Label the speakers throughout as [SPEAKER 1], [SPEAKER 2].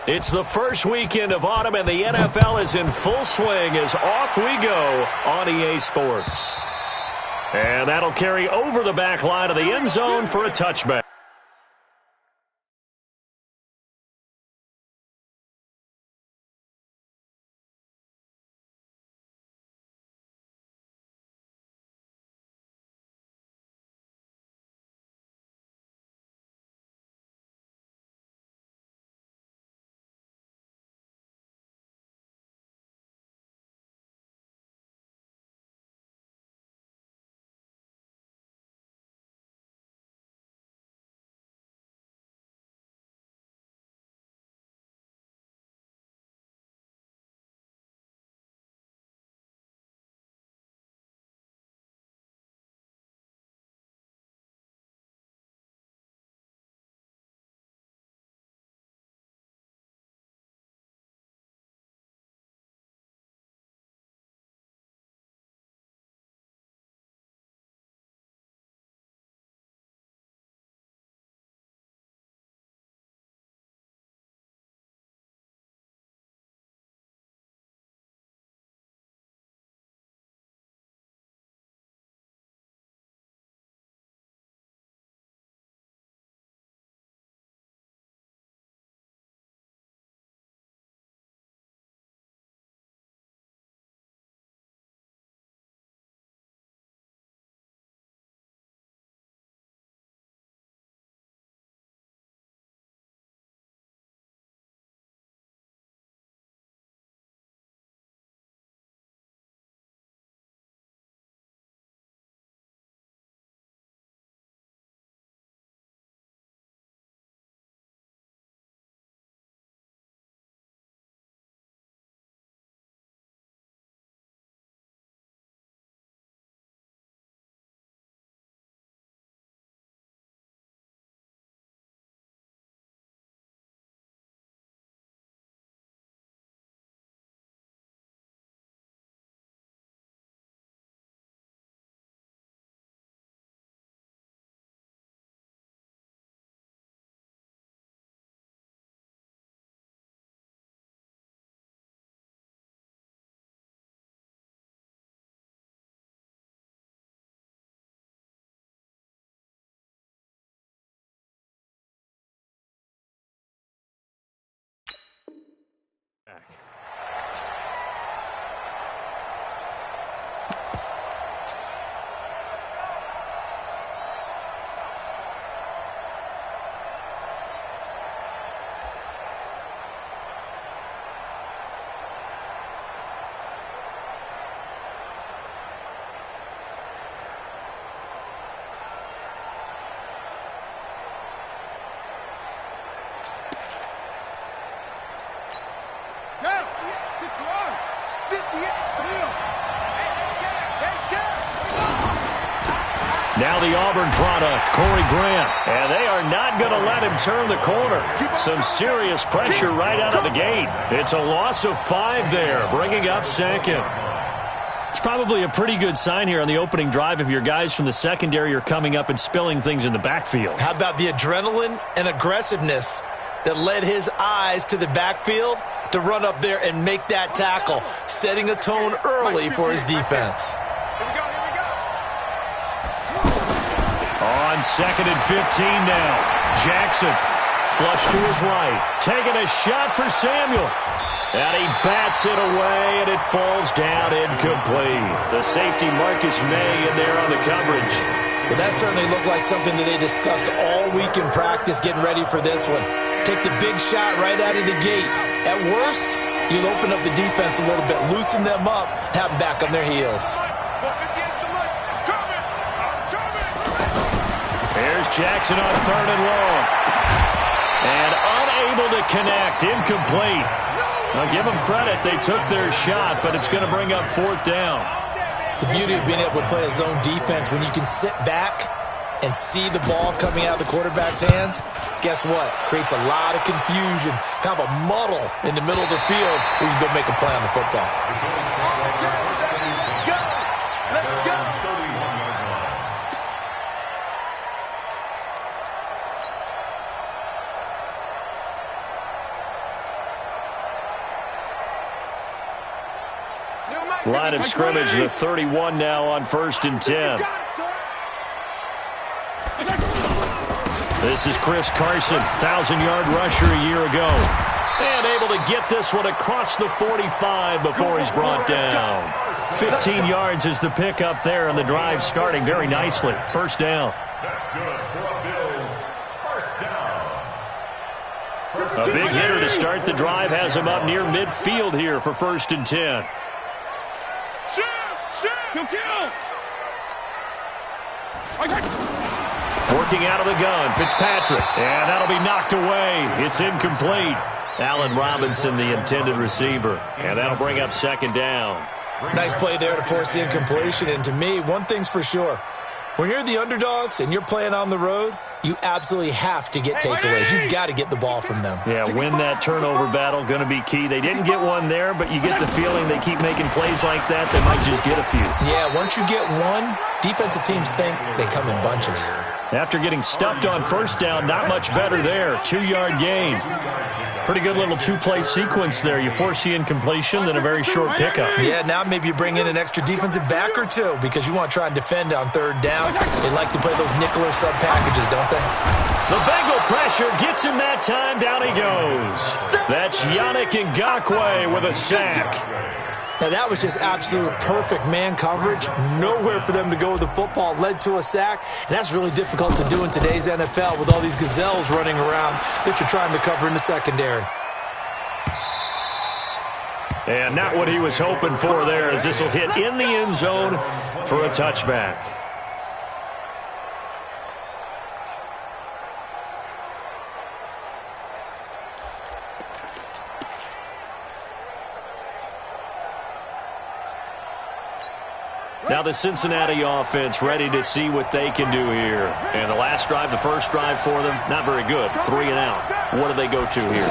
[SPEAKER 1] It's the first weekend of autumn, and the NFL is in full swing as off we go on EA Sports. And that'll carry over the back line of the end zone for a touchback. Now the Auburn product, Corey Grant. And they are not going to let him turn the corner. Some serious pressure right out of the gate. It's a loss of 5 there, bringing up second. It's probably a pretty good sign here on the opening drive if your guys from the secondary are coming up and spilling things in the backfield.
[SPEAKER 2] How about the adrenaline and aggressiveness that led his eyes to the backfield to run up there and make that tackle, setting a tone early for his defense.
[SPEAKER 1] On 2nd and 15 now. Jackson flush to his right. Taking a shot for Samuel. And he bats it away, and it falls down incomplete. The safety Marcus May in there on the coverage.
[SPEAKER 2] Well, that certainly looked like something that they discussed all week in practice getting ready for this one. Take the big shot right out of the gate. At worst, you'll open up the defense a little bit, loosen them up, have them back on their heels.
[SPEAKER 1] Here's Jackson on 3rd and long. And unable to connect. Incomplete. I'll give them credit. They took their shot, but it's going to bring up 4th down.
[SPEAKER 2] The beauty of being able to play a zone defense, when you can sit back and see the ball coming out of the quarterback's hands, guess what? Creates a lot of confusion, kind of a muddle in the middle of the field where you can go make a play on the football.
[SPEAKER 1] Line of scrimmage, the 31 now on 1st and 10. This is Chris Carson, 1,000-yard rusher a year ago. And able to get this one across the 45 before he's brought down. 15 yards is the pickup there, and the drive starting very nicely. First down.
[SPEAKER 3] That's good for Bills. First down.
[SPEAKER 1] A big hitter to start the drive has him up near midfield here for 1st and 10. Working out of the gun, Fitzpatrick. And that'll be knocked away. It's incomplete. Allen Robinson, the intended receiver. And that'll bring up 2nd down.
[SPEAKER 2] Nice play there to force the incompletion. And to me, one thing's for sure. When you're the underdogs and you're playing on the road, you absolutely have to get takeaways. You've got to get the ball from them.
[SPEAKER 1] Yeah, win that turnover battle, going to be key. They didn't get one there, but you get the feeling they keep making plays like that, they might just get a few.
[SPEAKER 2] Yeah, once you get one, defensive teams think they come in bunches.
[SPEAKER 1] After getting stuffed on 1st down, not much better there. 2-yard gain. Pretty good little 2-play sequence there. You force the incompletion, then a very short pickup.
[SPEAKER 2] Yeah, now maybe you bring in an extra defensive back or two because you want to try and defend on 3rd down. They like to play those nickel or sub packages, don't they?
[SPEAKER 1] The Bengal pressure gets him that time. Down he goes. That's Yannick Ngakoue with a sack.
[SPEAKER 2] Now, that was just absolute perfect man coverage. Nowhere for them to go with the football. Led to a sack. And that's really difficult to do in today's NFL with all these gazelles running around that you're trying to cover in the secondary.
[SPEAKER 1] And not what he was hoping for there, as this will hit in the end zone for a touchback. Now the Cincinnati offense ready to see what they can do here. And the last drive, the first drive for them, not very good. 3 and out. What do they go to here?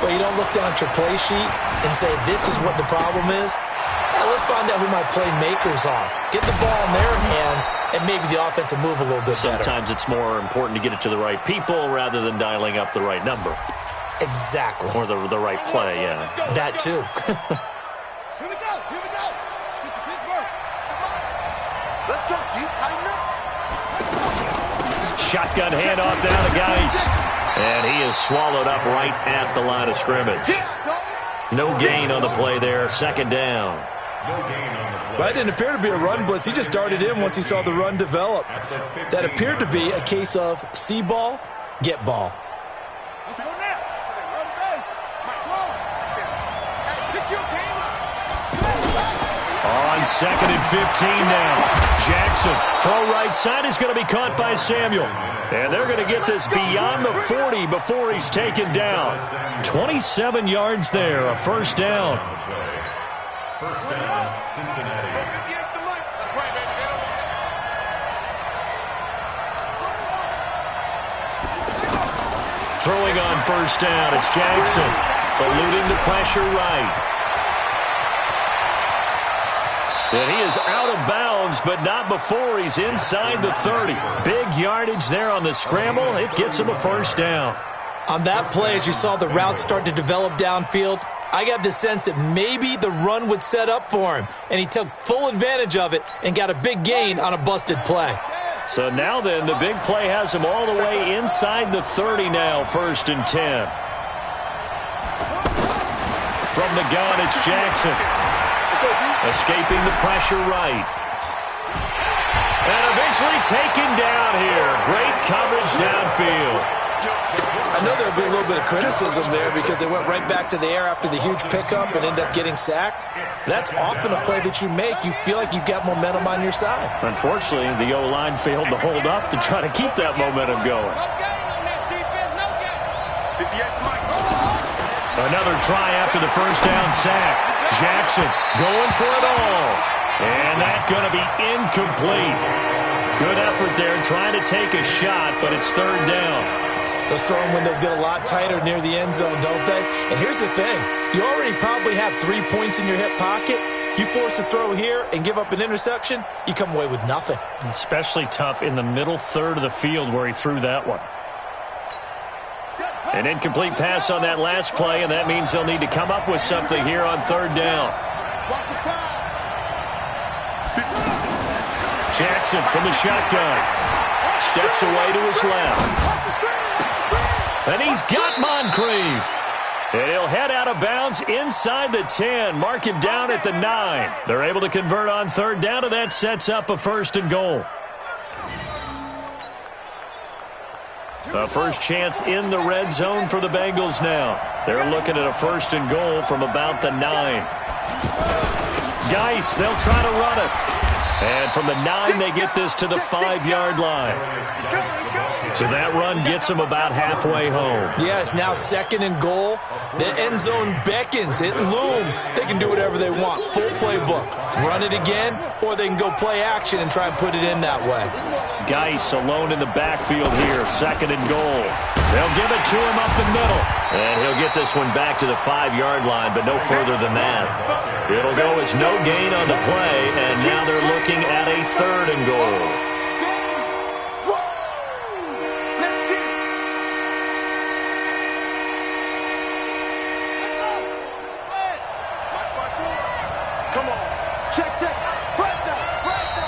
[SPEAKER 2] Well, you don't look down at your play sheet and say, this is what the problem is. Yeah, let's find out who my playmakers are. Get the ball in their hands, and maybe the offense will move a little bit better.
[SPEAKER 1] Sometimes it's more important to get it to the right people rather than dialing up the right number.
[SPEAKER 2] Exactly.
[SPEAKER 1] Or the right play, yeah.
[SPEAKER 2] That too.
[SPEAKER 3] Let's go. You tighten up.
[SPEAKER 1] Shotgun handoff down to Geis. And he is swallowed up right at the line of scrimmage. No gain on the play there. 2nd down.
[SPEAKER 2] Well, that didn't appear to be a run blitz. He just darted in once he saw the run develop. That appeared to be a case of see ball, get ball.
[SPEAKER 3] Let's go now. Run base. Hey, pick your game up.
[SPEAKER 1] On 2nd and 15 now. Jackson, throw right side is going to be caught by Samuel. And they're going to get this beyond the 40 before he's taken down. 27 yards there, a 1st down.
[SPEAKER 3] First down, Cincinnati. That's right, baby.
[SPEAKER 1] Throwing on 1st down, it's Jackson. Eluding the pressure right. And he is out of bounds, but not before he's inside the 30. Big yardage there on the scramble. It gets him a 1st down.
[SPEAKER 2] On that play, as you saw the route start to develop downfield, I got the sense that maybe the run would set up for him, and he took full advantage of it and got a big gain on a busted play.
[SPEAKER 1] So now then, the big play has him all the way inside the 30 now, 1st and 10. From the gun, it's Jackson. Escaping the pressure right. And eventually taken down here. Great coverage downfield.
[SPEAKER 2] I know there'll be a little bit of criticism there because they went right back to the air after the huge pickup and ended up getting sacked. That's often a play that you make. You feel like you've got momentum on your side.
[SPEAKER 1] Unfortunately, the O-line failed to hold up to try to keep that momentum going. Another try after the 1st down sack. Jackson going for it all. And that's going to be incomplete. Good effort there trying to take a shot, but it's 3rd down.
[SPEAKER 2] Those throwing windows get a lot tighter near the end zone, don't they? And here's the thing. You already probably have 3 points in your hip pocket. You force a throw here and give up an interception, you come away with nothing.
[SPEAKER 1] Especially tough in the middle 3rd of the field where he threw that one. An incomplete pass on that last play, and that means they'll need to come up with something here on 3rd down.
[SPEAKER 3] Watch the pass.
[SPEAKER 1] Jackson from the shotgun. Steps away to his left. And he's got Moncrief. And he'll head out of bounds inside the 10. Mark him down at the 9. They're able to convert on third down, and that sets up a 1st and goal. A first chance in the red zone for the Bengals now. They're looking at a 1st and goal from about the 9. Geis, they'll try to run it. And from the 9, they get this to the 5-yard line. So that run gets them about halfway home.
[SPEAKER 2] Yeah, it's now 2nd and goal. The end zone beckons. It looms. They can do whatever they want. Full playbook. Run it again, or they can go play action and try and put it in that way.
[SPEAKER 1] Geis alone in the backfield here. 2nd and goal. They'll give it to him up the middle. And he'll get this one back to the 5-yard line, but no further than that. It'll go as no gain on the play, and now they're looking at a 3rd and goal.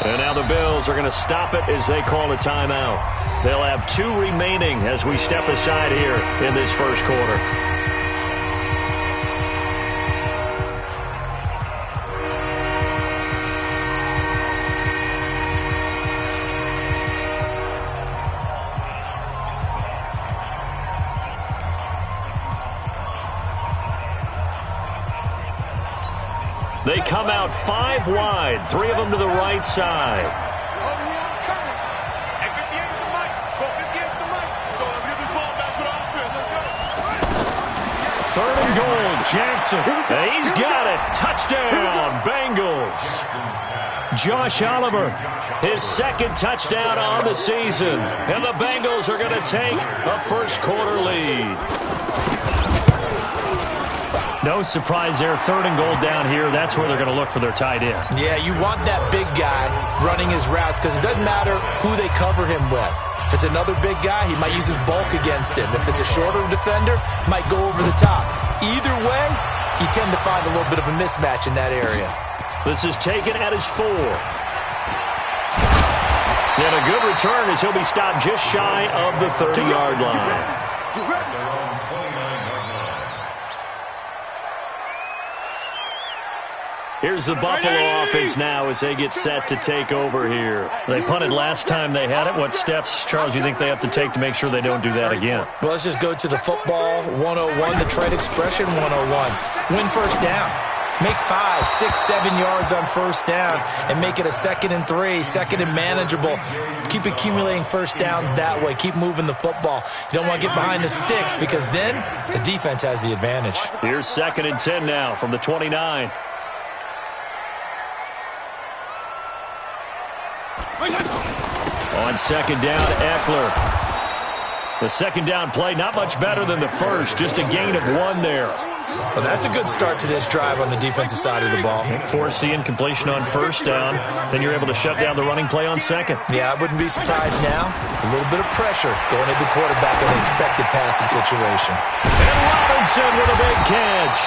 [SPEAKER 1] And now the Bills are going to stop it as they call a timeout. They'll have 2 remaining as we step aside here in this first quarter. They come out 5 wide, 3 of them to the right side. Third and goal, Jackson. And he's got it. Touchdown, Bengals. Josh Oliver, his 2nd touchdown on the season. And the Bengals are going to take a first quarter lead. No surprise there. 3rd and goal down here. That's where they're going to look for their tight end.
[SPEAKER 2] Yeah, you want that big guy running his routes because it doesn't matter who they cover him with. If it's another big guy, he might use his bulk against him. If it's a shorter defender, he might go over the top. Either way, you tend to find a little bit of a mismatch in that area.
[SPEAKER 1] This is taken at his 4. And a good return as he'll be stopped just shy of the 30-yard line. Here's the Buffalo offense now as they get set to take over here. They punted last time they had it. What steps, Charles, you think they have to take to make sure they don't do that again?
[SPEAKER 2] Well, let's just go to the football 101, the trade expression 101. Win first down. Make 5, 6, 7 yards on first down and make it a 2nd and 3, 2nd and manageable. Keep accumulating first downs that way. Keep moving the football. You don't want to get behind the sticks because then the defense has the advantage.
[SPEAKER 1] Here's 2nd and 10 now from the 29. On 2nd down, Eckler. The 2nd down play, not much better than the first, just a gain of 1 there.
[SPEAKER 2] Well, that's a good start to this drive on the defensive side of the ball.
[SPEAKER 1] Force the incompletion on first down, then you're able to shut down the running play on 2nd.
[SPEAKER 2] Yeah, I wouldn't be surprised now. A little bit of pressure going into the quarterback in an expected passing situation.
[SPEAKER 1] And Robinson with a big catch.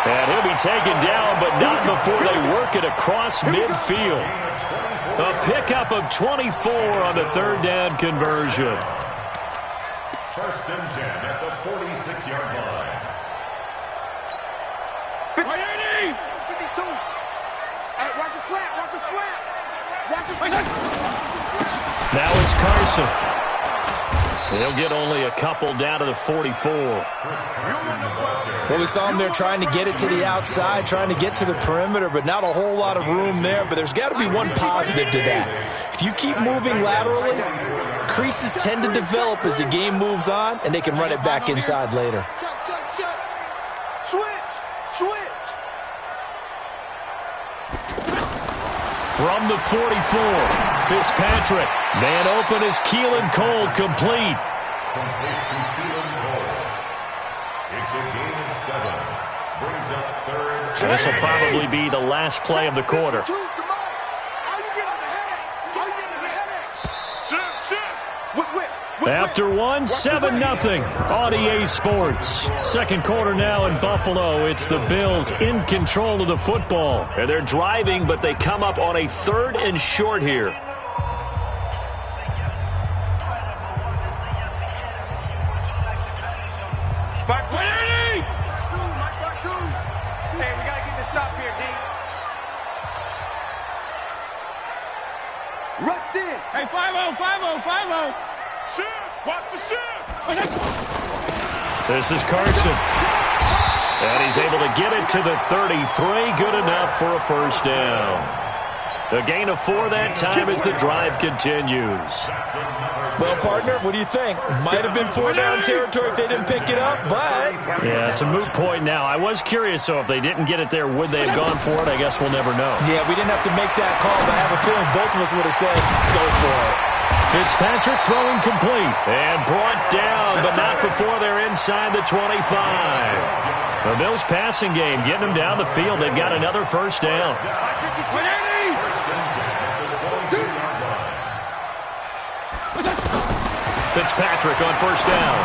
[SPEAKER 1] And he'll be taken down, but not before they work it across midfield. A pickup of 24 on the 3rd down conversion.
[SPEAKER 3] 1st and 10 at the 46-yard line.
[SPEAKER 4] 52. Hey, watch the slap, watch the slap. Watch the slap.
[SPEAKER 1] Now it's Carson. He'll get only a couple down to the 44.
[SPEAKER 2] Well, we saw him there trying to get it to the outside, trying to get to the perimeter, but not a whole lot of room there. But there's got to be one positive to that. If you keep moving laterally, creases tend to develop as the game moves on, and they can run it back inside later.
[SPEAKER 4] Check. Switch.
[SPEAKER 1] From the 44, Fitzpatrick. Man open is Keelan Cole complete.
[SPEAKER 3] Complete to Keelan Cole. Takes a gain of 7. Brings up 3rd.
[SPEAKER 1] So this will probably be the last play of the quarter.
[SPEAKER 4] All you get is a headache. Shift. Whip.
[SPEAKER 1] After one, 7-0 on EA Sports. Second quarter now in Buffalo. It's the Bills in control of the football. And they're driving, but they come up on a 3rd and short here.
[SPEAKER 4] Hey, we got to get this stop here, D. Rush in. Hey, 5-0, 5-0, 5-0. Shift. Watch the shift.
[SPEAKER 1] This is Carson. And he's able to get it to the 33. Good enough for a first down. A gain of 4 that time as the drive continues.
[SPEAKER 2] Well, partner, what do you think? Might have been 4-down territory if they didn't pick it up, but...
[SPEAKER 1] Yeah, it's a moot point now. I was curious, so if they didn't get it there, would they have gone for it? I guess we'll never know.
[SPEAKER 2] Yeah, we didn't have to make that call, but I have a feeling both of us would have said, go for it.
[SPEAKER 1] Fitzpatrick throwing complete. And brought down, but not before they're inside the 25. The Bills passing game, getting them down the field. They've got another first down. Fitzpatrick on first down.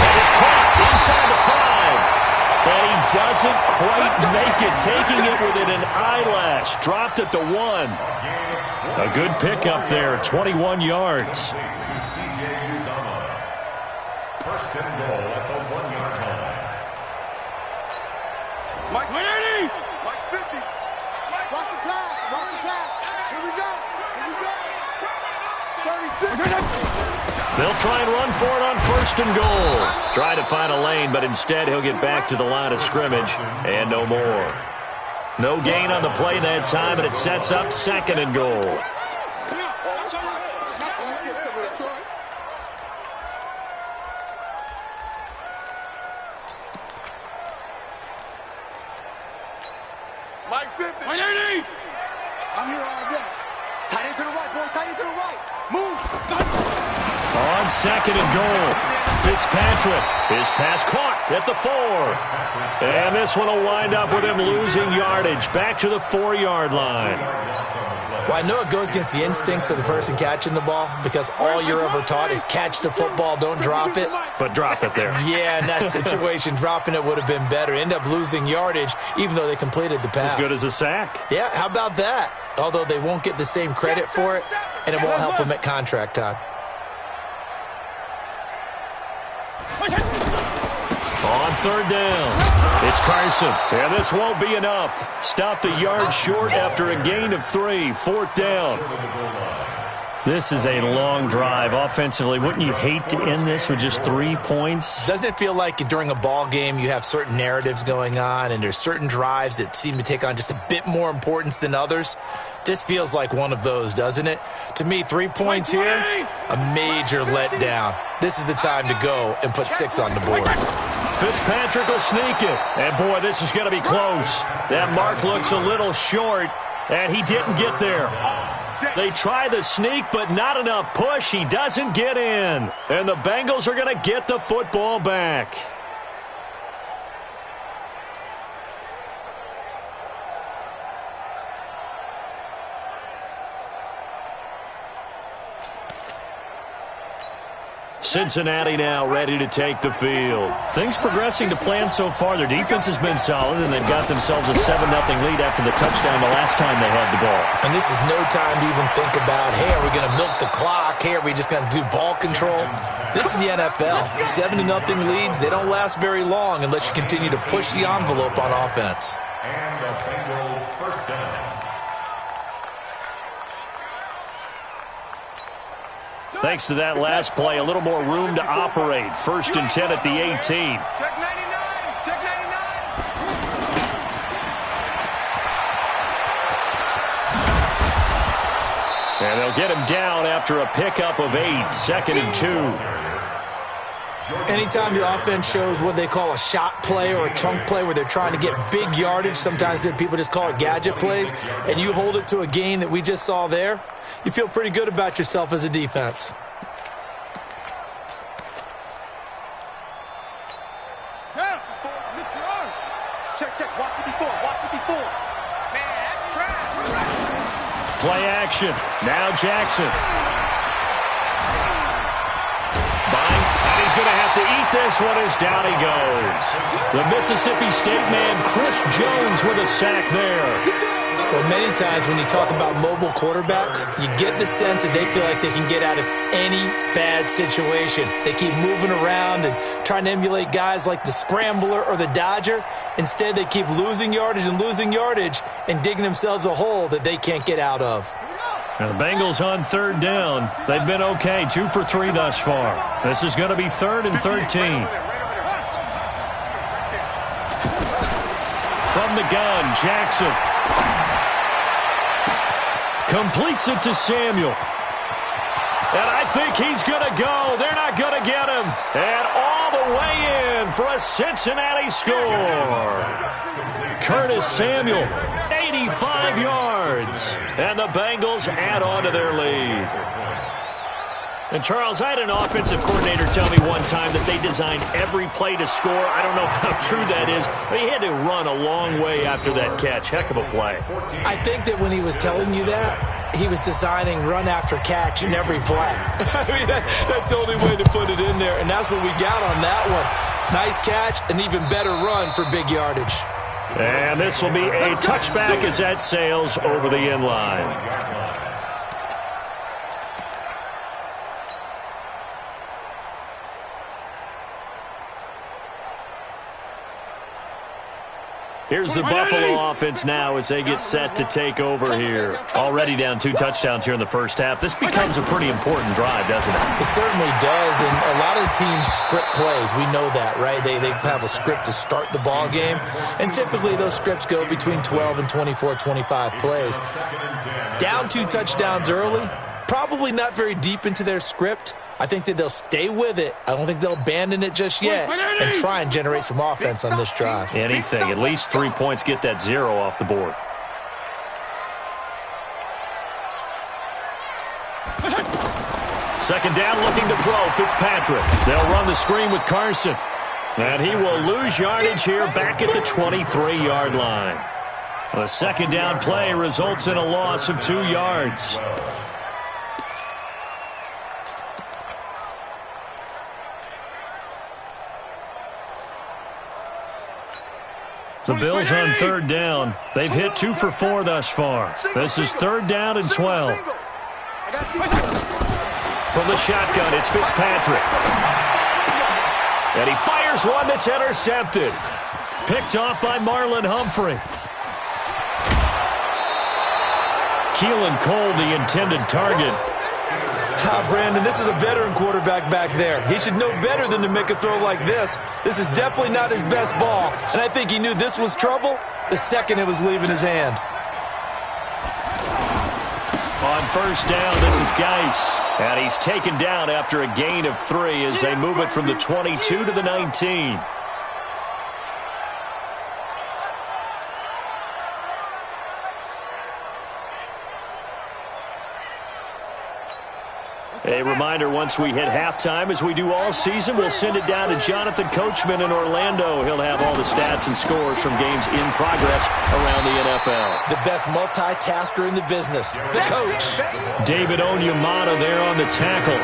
[SPEAKER 1] That is caught inside the 5. And he doesn't quite make it, taking it within an eyelash. Dropped at the 1. A good pickup there, 21 yards.
[SPEAKER 3] First and goal at the 1-yard line.
[SPEAKER 4] Mike 180. Mike's 50. Watch the pass. Watch the pass. Here we go. Here we go. 36.
[SPEAKER 1] They'll try and run for it on first and goal. Try to find a lane, but instead he'll get back to the line of scrimmage and no more. No gain on the play that time, and it sets up 2nd and goal.
[SPEAKER 4] Mike 50. 180. I'm here all day. Tight end to the right, boy. Tight end to the right. Move.
[SPEAKER 1] On 2nd and goal, Fitzpatrick. His pass caught at the 4. And this one will wind up with him losing yardage back to the 4-yard line.
[SPEAKER 2] Well, I know it goes against the instincts of the person catching the ball because all you're ever taught is catch the football, don't drop it.
[SPEAKER 1] But drop it there.
[SPEAKER 2] Yeah, in that situation, dropping it would have been better. End up losing yardage even though they completed the pass.
[SPEAKER 1] As good as a sack.
[SPEAKER 2] Yeah, how about that? Although they won't get the same credit for it, and it won't help them at contract time.
[SPEAKER 1] On 3rd down, it's Carson. And this won't be enough. Stopped a yard short after a gain of 3. 4th down. This is a long drive offensively. Wouldn't you hate to end this with just 3 points?
[SPEAKER 2] Doesn't it feel like during a ball game you have certain narratives going on and there's certain drives that seem to take on just a bit more importance than others? This feels like one of those, doesn't it? To me, 3 points here, a major letdown. This is the time to go and put 6 on the board.
[SPEAKER 1] Fitzpatrick will sneak it. And, boy, this is going to be close. That mark looks a little short, and he didn't get there. They try the sneak, but not enough push. He doesn't get in. And the Bengals are going to get the football back. Cincinnati now ready to take the field. Things progressing to plan so far. Their defense has been solid, and they've got themselves a 7-0 lead after the touchdown the last time they had the ball.
[SPEAKER 2] And this is no time to even think about, hey, are we going to milk the clock? Hey, are we just going to do ball control? This is the NFL. 7-0 leads, they don't last very long unless you continue to push the envelope on offense.
[SPEAKER 3] And a Bengal first down.
[SPEAKER 1] Thanks to that last play, a little more room to operate. 1st and 10 at the 18.
[SPEAKER 4] Check 99. Check 99.
[SPEAKER 1] And they'll get him down after a pickup of 8. 2nd and 2.
[SPEAKER 2] Anytime the offense shows what they call a shot play or a chunk play where they're trying to get big yardage, sometimes people just call it gadget plays, and you hold it to a gain that we just saw there, you feel pretty good about yourself as a defense.
[SPEAKER 4] Check. Watch 54. Watch 54. Man, that's trash.
[SPEAKER 1] Play action. Now Jackson. he's going to have to eat this one as down he goes. The Mississippi State man, Chris Jones, with a sack there.
[SPEAKER 2] Well, many times when you talk about mobile quarterbacks, you get the sense that they feel like they can get out of any bad situation. They keep moving around and trying to emulate guys like the Scrambler or the Dodger. Instead, they keep losing yardage and digging themselves a hole that they can't get out of.
[SPEAKER 1] Now the Bengals on third down. They've been okay, 2 for 3 thus far. This is going to be 3rd and 13. From the gun, Jackson completes it to Samuel. And I think he's going to go. They're not going to get him. And all the way in for a Cincinnati score. Curtis Samuel, 85 yards. And the Bengals add on to their lead. And, Charles, I had an offensive coordinator tell me one time that they designed every play to score. I don't know how true that is, but he had to run a long way after that catch. Heck of a play.
[SPEAKER 2] I think that when he was telling you that, he was designing run after catch in every play. I mean, that's the only way to put it in there, and that's what we got on that one. Nice catch, an even better run for big yardage.
[SPEAKER 1] And this will be a touchback as that sails over the end line. Here's the Buffalo offense now as they get set to take over here. Already down 2 touchdowns here in the first half. This becomes a pretty important drive, doesn't it?
[SPEAKER 2] It certainly does, and a lot of the teams script plays. We know that, right? They have a script to start the ball game, and typically those scripts go between 12 and 24, 25 plays. Down 2 touchdowns early, probably not very deep into their script. I think that they'll stay with it. I don't think they'll abandon it just yet and try and generate some offense on this drive.
[SPEAKER 1] Anything. At least 3 points, get that 0 off the board. Second down, looking to throw. Fitzpatrick. They'll run the screen with Carson. And he will lose yardage here back at the 23-yard line. The second down play results in a loss of 2 yards. The Bills on third down. They've hit 2 for 4 thus far. This is 3rd down and 12. From the shotgun, it's Fitzpatrick. And he fires one that's intercepted. Picked off by Marlon Humphrey. Keelan Cole, the intended target.
[SPEAKER 2] Brandon, this is a veteran quarterback back there. He should know better than to make a throw like this. This is definitely not his best ball, and I think he knew this was trouble the second it was leaving his hand.
[SPEAKER 1] On first down, this is Geis, and he's taken down after a gain of 3 as they move it from the 22 to the 19. A reminder, once we hit halftime, as we do all season, we'll send it down to Jonathan Coachman in Orlando. He'll have all the stats and scores from games in progress around the NFL.
[SPEAKER 2] The best multitasker in the business, the coach.
[SPEAKER 1] David Onyemata there on the tackle.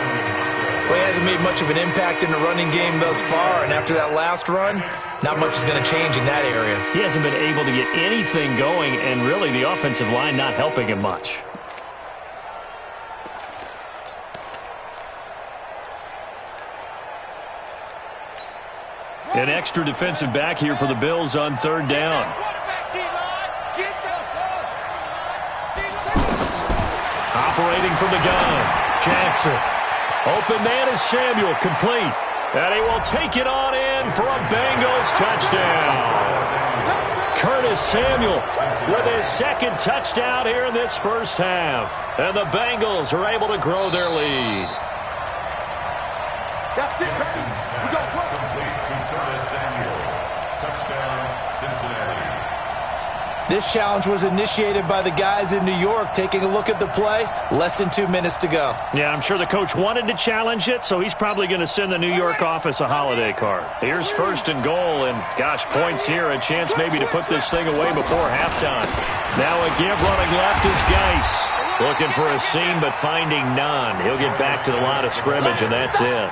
[SPEAKER 2] Well, he hasn't made much of an impact in the running game thus far, and after that last run, not much is going to change in that area.
[SPEAKER 1] He hasn't been able to get anything going, and really the offensive line not helping him much. An extra defensive back here for the Bills on third down. Operating from the gun, Jackson. Open man is Samuel, complete. And he will take it on in for a Bengals touchdown. Curtis Samuel with his second touchdown here in this first half. And the Bengals are able to grow their lead.
[SPEAKER 4] That's it, baby. We go for it.
[SPEAKER 2] This challenge was initiated by the guys in New York. Taking a look at the play, less than 2 minutes to go.
[SPEAKER 1] Yeah, I'm sure the coach wanted to challenge it, so he's probably going to send the New York office a holiday card. Here's 1st and goal, and gosh, points here, a chance maybe to put this thing away before halftime. Now a give running left is Geis. Looking for a seam, but finding none. He'll get back to the line of scrimmage, and that's it.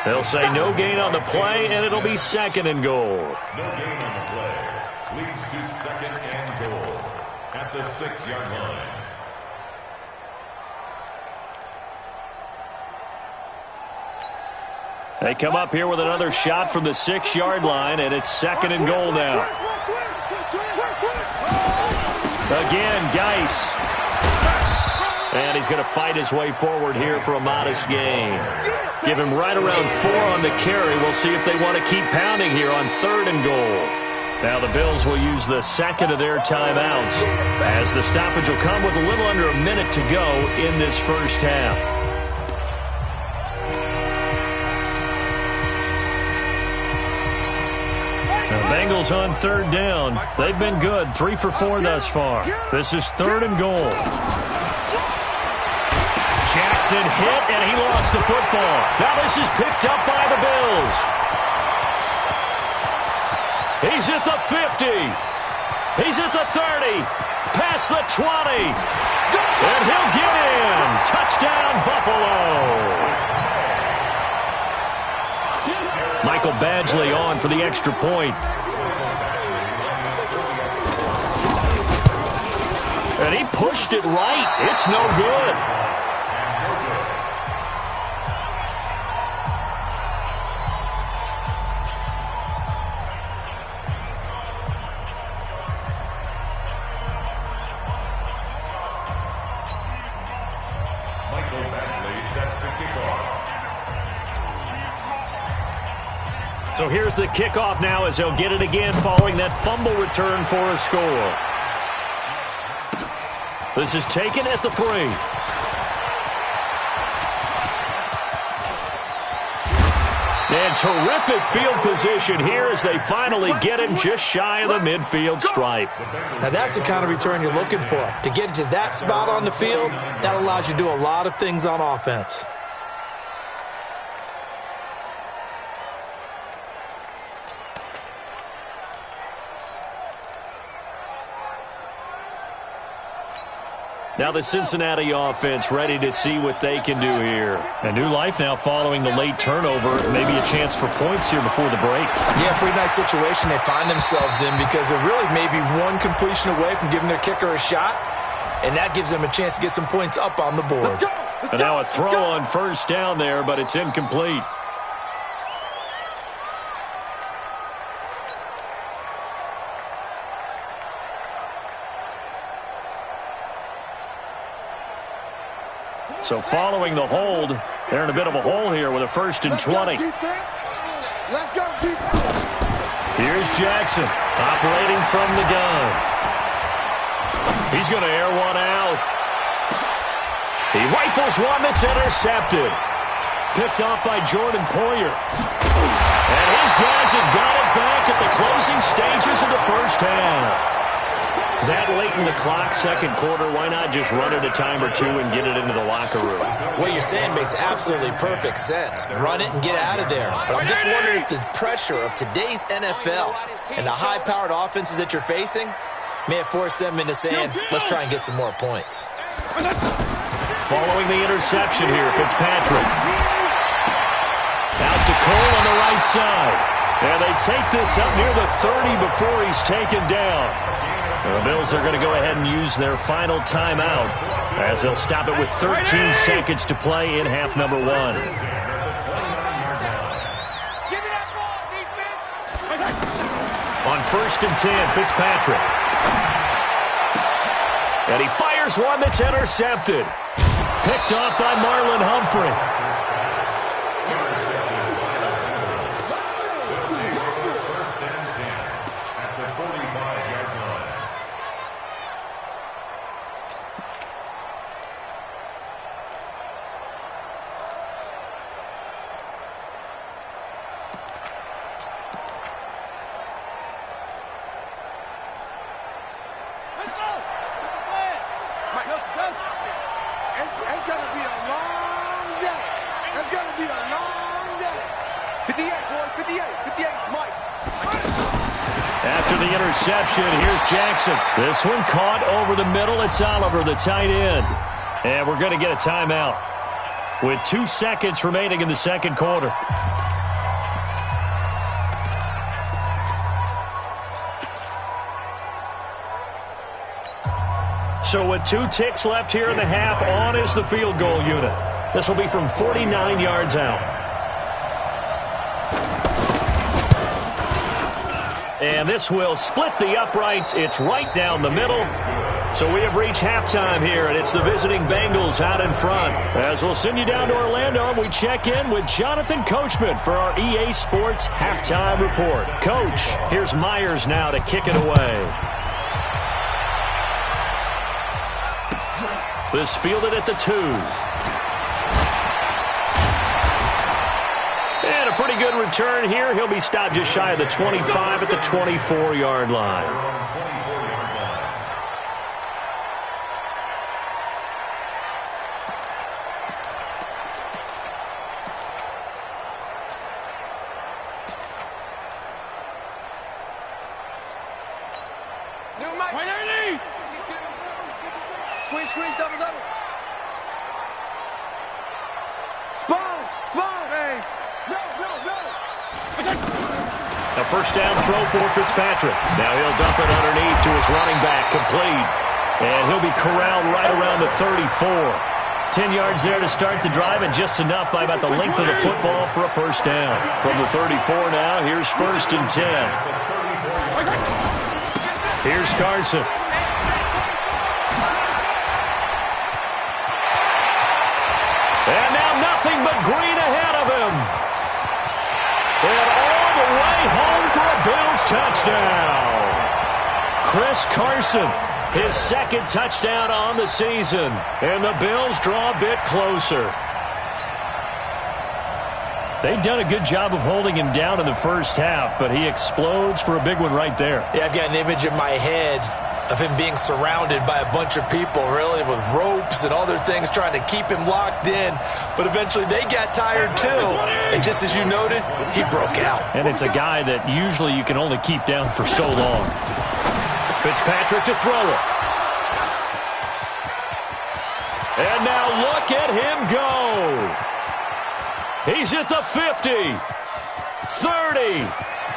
[SPEAKER 1] They'll say no gain on the play, and it'll be 2nd and goal.
[SPEAKER 3] No gain on the play. Leads to 2nd and goal at the 6-yard line.
[SPEAKER 1] They come up here with another shot from the 6-yard line, and it's 2nd and goal now. Again, Geis. And he's going to fight his way forward here for a modest gain. Give him right around 4 on the carry. We'll see if they want to keep pounding here on 3rd and goal. Now the Bills will use the 2nd of their timeouts, as the stoppage will come with a little under a minute to go in this first half. Bengals on 3rd down. They've been good, 3 for 4 thus far. This is 3rd and goal. Jackson hit, and he lost the football. Now this is picked up by the Bills. He's at the 50. He's at the 30. Past the 20. And he'll get in. Touchdown, Buffalo. Michael Badgley on for the extra point. And he pushed it right. It's no good.
[SPEAKER 3] Michael Badgley set to kick off.
[SPEAKER 1] So here's the kickoff now as he'll get it again following that fumble return for a score. This is taken at the 3. And terrific field position here as they finally get him just shy of the midfield stripe.
[SPEAKER 2] Now that's the kind of return you're looking for. To get to that spot on the field, that allows you to do a lot of things on offense.
[SPEAKER 1] Now the Cincinnati offense ready to see what they can do here. A new life now following the late turnover. Maybe a chance for points here before the break.
[SPEAKER 2] Yeah, pretty nice situation they find themselves in because they're really maybe one completion away from giving their kicker a shot, and that gives them a chance to get some points up on the board.
[SPEAKER 1] And now a throw on 1st down there, but it's incomplete. So following the hold, they're in a bit of a hole here with a 1st and 20.
[SPEAKER 4] Let's go, defense.
[SPEAKER 1] Here's Jackson operating from the gun. He's going to air one out. He rifles one that's intercepted. Picked off by Jordan Poyer. And his guys have got it back at the closing stages of the first half. That late in the clock, 2nd quarter, why not just run it a time or 2 and get it into the locker room?
[SPEAKER 2] What you're saying makes absolutely perfect sense. Run it and get out of there. But I'm just wondering if the pressure of today's NFL and the high-powered offenses that you're facing may have forced them into saying, let's try and get some more points.
[SPEAKER 1] Following the interception here, Fitzpatrick. Out to Cole on the right side. And they take this up near the 30 before he's taken down. The Bills are going to go ahead and use their final timeout as they'll stop it with 13 seconds to play in half number 1.
[SPEAKER 4] Give me that ball, defense.
[SPEAKER 1] On 1st and 10, Fitzpatrick. And he fires one that's intercepted. Picked off by Marlon Humphrey.
[SPEAKER 4] It's going to be a long day. It's going to be a long day. 58, boys, 58. 58, Mike.
[SPEAKER 1] After the interception, here's Jackson. This one caught over the middle. It's Oliver, the tight end. And we're going to get a timeout. with 2 seconds remaining in the second quarter. So with 2 ticks left here in the half, on is the field goal unit. This will be from 49 yards out. And this will split the uprights. It's right down the middle. So we have reached halftime here, and it's the visiting Bengals out in front. As we'll send you down to Orlando, we check in with Jonathan Coachman for our EA Sports Halftime Report. Coach, here's Myers now to kick it away. This fielded at the 2. And a pretty good return here. He'll be stopped just shy of the 25 at the 24-yard line.
[SPEAKER 4] Squeeze, double. Sponge, hey. No.
[SPEAKER 1] A first down throw for Fitzpatrick. Now he'll dump it underneath to his running back, complete. And he'll be corralled right around the 34. 10 yards there to start the drive, and just enough by about the length of the football for a first down. From the 34 now, here's 1st and 10. Here's Carson. And now nothing but green ahead of him. And all the way home for a Bills touchdown. Chris Carson, his 2nd touchdown on the season. And the Bills draw a bit closer. They've done a good job of holding him down in the first half, but he explodes for a big one right there.
[SPEAKER 2] Yeah, I've got an image in my head of him being surrounded by a bunch of people, really, with ropes and other things trying to keep him locked in. But eventually they got tired, too. And just as you noted, he broke out.
[SPEAKER 1] And it's a guy that usually you can only keep down for so long. Fitzpatrick to throw it. And now look at him go. He's at the 50, 30,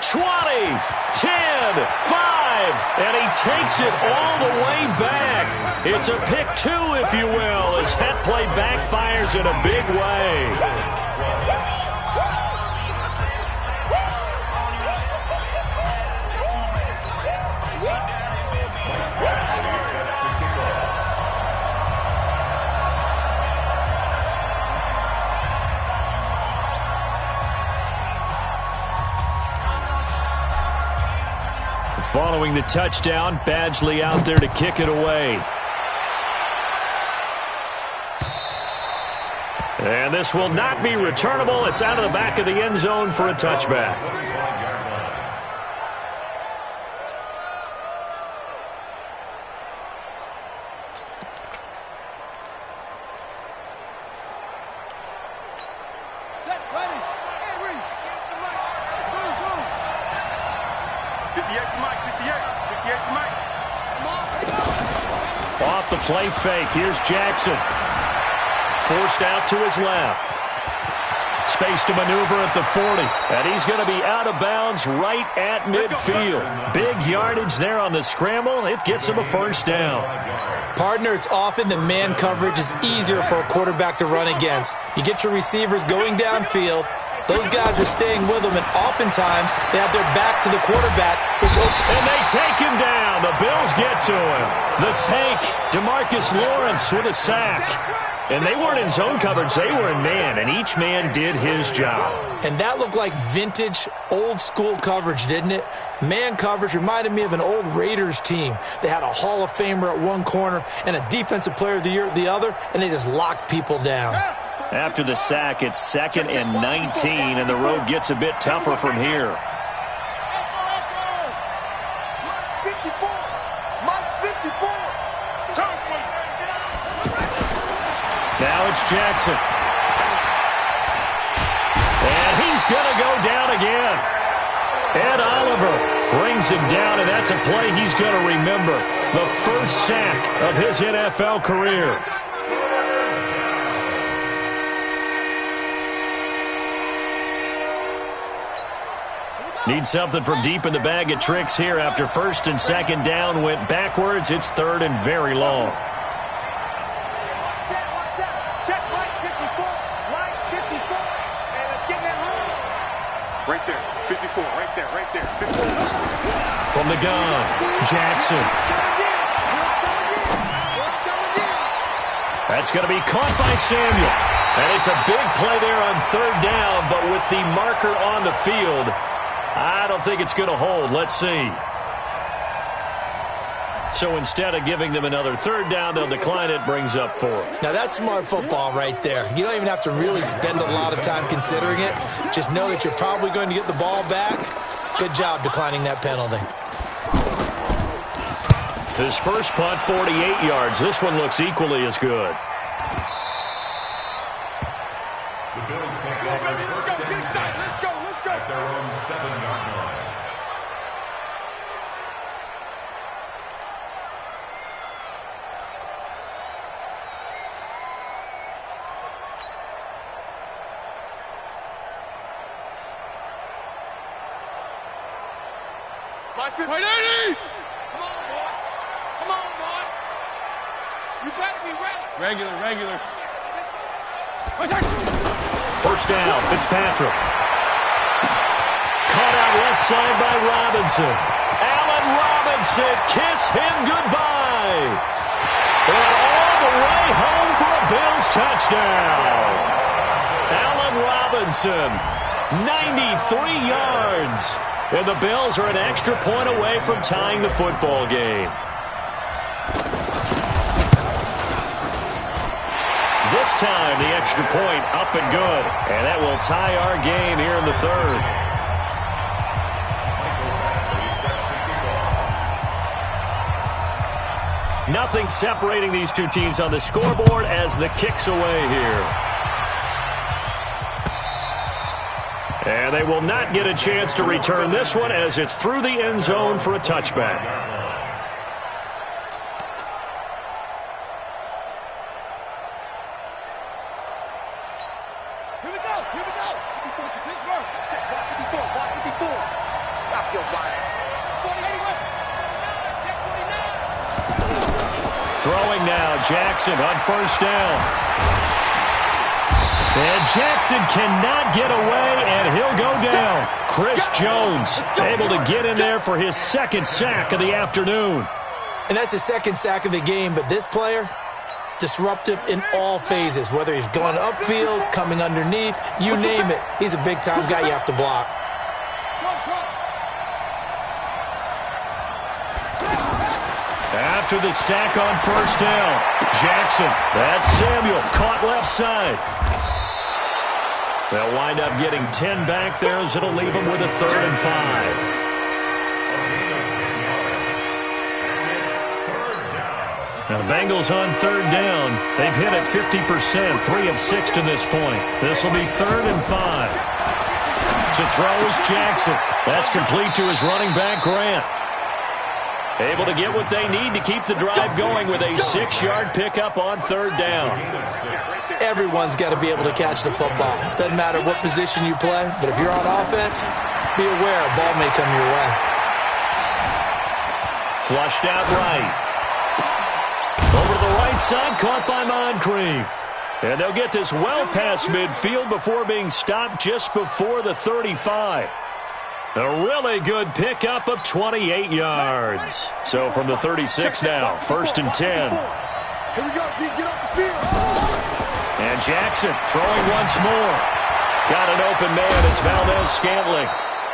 [SPEAKER 1] 20, 10, 5, and he takes it all the way back. It's a pick 2, if you will, as that play backfires in a big way. Following the touchdown, Badgley out there to kick it away. And this will not be returnable. It's out of the back of the end zone for a touchback. Off the play fake. Here's Jackson. Forced out to his left. Space to maneuver at the 40. And he's going to be out of bounds right at midfield. Big yardage there on the scramble. It gets him a first down.
[SPEAKER 2] Partner, it's often that man coverage is easier for a quarterback to run against. You get your receivers going downfield. Those guys are staying with them, and oftentimes they have their back to the quarterback.
[SPEAKER 1] And they take him down. The Bills get to him. The tank, DeMarcus Lawrence with a sack. And they weren't in zone coverage. They were in man, and each man did his job.
[SPEAKER 2] And that looked like vintage, old-school coverage, didn't it? Man coverage reminded me of an old Raiders team. They had a Hall of Famer at one corner and a Defensive Player of the Year at the other, and they just locked people down.
[SPEAKER 1] After the sack, it's 2nd and 19, and the road gets a bit tougher from here. Now it's Jackson. And he's going to go down again. Ed Oliver brings him down, and that's a play he's going to remember. The first sack of his NFL career. Need something from deep in the bag of tricks here after first and second down went backwards. It's third and very long.
[SPEAKER 4] Check right 54. Right 54. And let's get that home. Right there. 54. Right there. Right there. 54.
[SPEAKER 1] From the gun, Jackson. That's going to be caught by Samuel. And it's a big play there on third down, but with the marker on the field, I don't think it's going to hold. Let's see. So instead of giving them another third down, they'll decline it, brings up 4.
[SPEAKER 2] Now, that's smart football right there. You don't even have to really spend a lot of time considering it. Just know that you're probably going to get the ball back. Good job declining that penalty.
[SPEAKER 1] His first punt, 48 yards. This one looks equally as good.
[SPEAKER 3] The Bills take over first and 10 at their own 7-yard line.
[SPEAKER 4] Right 80! Come on, boy. Come on, boy. You better be ready. Regular.
[SPEAKER 1] First down, Fitzpatrick. Caught out left side by Robinson. Allen Robinson, kiss him goodbye. And all the way home for a Bills touchdown. Allen Robinson, 93 yards. And the Bills are an extra point away from tying the football game. This time, the extra point up and good. And that will tie our game here in the third. Nothing separating these two teams on the scoreboard as the kick's away here. And they will not get a chance to return this one as it's through the end zone for a touchback.
[SPEAKER 4] Here we go. 54 to Pittsburgh. Check block 54. Stop your body. 48. Check 49.
[SPEAKER 1] Throwing now, Jackson on first down. And Jackson cannot get away, and he'll go down. Chris Jones able to get in there for his second sack of the afternoon.
[SPEAKER 2] And that's his second sack of the game, but this player, disruptive in all phases, whether he's going upfield, coming underneath, you name it. He's a big-time guy you have to block.
[SPEAKER 1] After the sack on first down, Jackson, that's Samuel, caught left side. They'll wind up getting 10 back there as it'll leave them with a 3rd and 5. Now the Bengals on third down. They've hit it 50%, 3 of 6 to this point. This will be 3rd and 5. To throw is Jackson. That's complete to his running back, Grant. Able to get what they need to keep the drive going with a 6-yard pickup on third down.
[SPEAKER 2] Everyone's got to be able to catch the football. Doesn't matter what position you play, but if you're on offense, be aware a ball may come your way.
[SPEAKER 1] Flushed out right. Over to the right side, caught by Moncrief. And they'll get this well past midfield before being stopped just before the 35. A really good pickup of 28 yards. So from the 36 now, 1st and 10.
[SPEAKER 4] Here we go, G. Get off the field.
[SPEAKER 1] And Jackson throwing once more. Got an open man. It's Valdez-Scantling.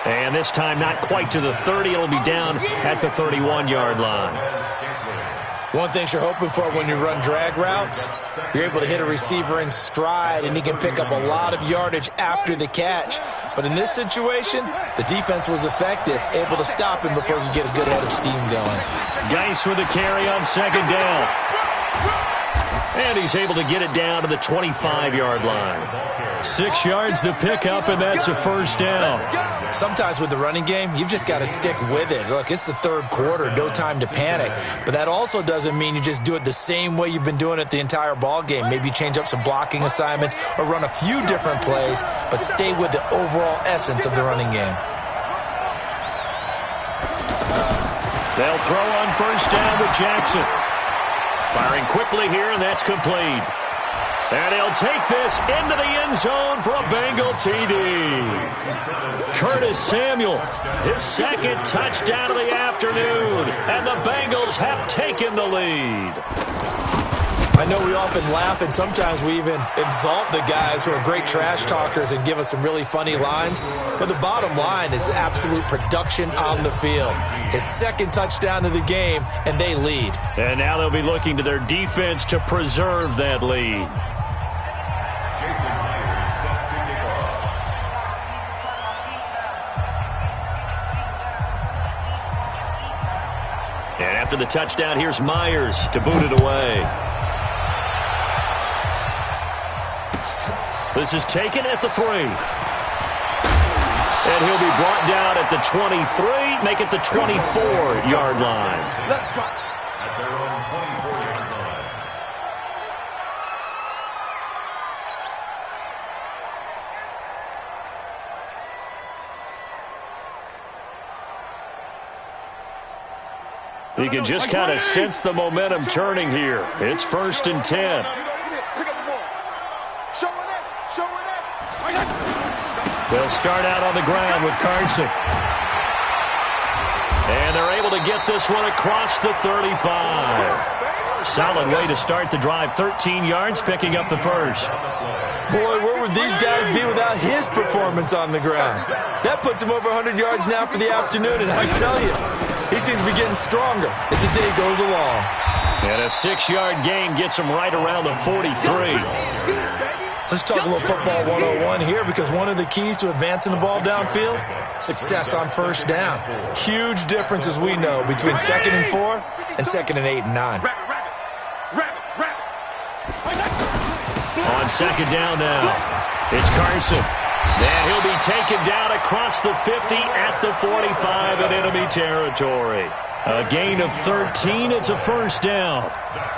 [SPEAKER 1] And this time not quite to the 30. It'll be down at the 31-yard line.
[SPEAKER 2] One thing you're hoping for when you run drag routes, you're able to hit a receiver in stride, and he can pick up a lot of yardage after the catch. But in this situation, the defense was effective, able to stop him before he could get a good head of steam going.
[SPEAKER 1] Geis with a carry on second down. And he's able to get it down to the 25-yard line. 6 yards to pick up, and that's a first down.
[SPEAKER 2] Sometimes with the running game, you've just got to stick with it. Look, it's the third quarter, no time to panic. But that also doesn't mean you just do it the same way you've been doing it the entire ball game. Maybe change up some blocking assignments or run a few different plays, but stay with the overall essence of the running game.
[SPEAKER 1] They'll throw on first down with Jackson. Firing quickly here, and that's complete. And he'll take this into the end zone for a Bengal TD. Curtis Samuel, his second touchdown of the afternoon, and the Bengals have taken the lead.
[SPEAKER 2] I know we often laugh, and sometimes we even exalt the guys who are great trash talkers and give us some really funny lines. But the bottom line is absolute production on the field. His second touchdown of the game, and they lead.
[SPEAKER 1] And now they'll be looking to their defense to preserve that lead. And after the touchdown, here's Myers to boot it away. This is taken at the 3. And he'll be brought down at the 23, make it the 24-yard line.
[SPEAKER 4] Let's go.
[SPEAKER 3] At their own 24-yard line.
[SPEAKER 1] You can just kind of sense the momentum turning here. It's 1st and 10. They'll start out on the ground with Carson. And they're able to get this one across the 35. Solid way to start the drive. 13 yards, picking up the first.
[SPEAKER 2] Boy, where would these guys be without his performance on the ground? That puts him over 100 yards now for the afternoon, and I tell you, he seems to be getting stronger as the day goes along.
[SPEAKER 1] And a 6-yard gain gets him right around the 43.
[SPEAKER 2] Let's talk a little football 101 here, because one of the keys to advancing the ball downfield, success on first down. Huge difference, as we know, between 2nd and 4 and 2nd and 8 and 9.
[SPEAKER 1] On 2nd down now, it's Carson. And he'll be taken down across the 50 at the 45 in enemy territory. A gain of 13. It's a first down.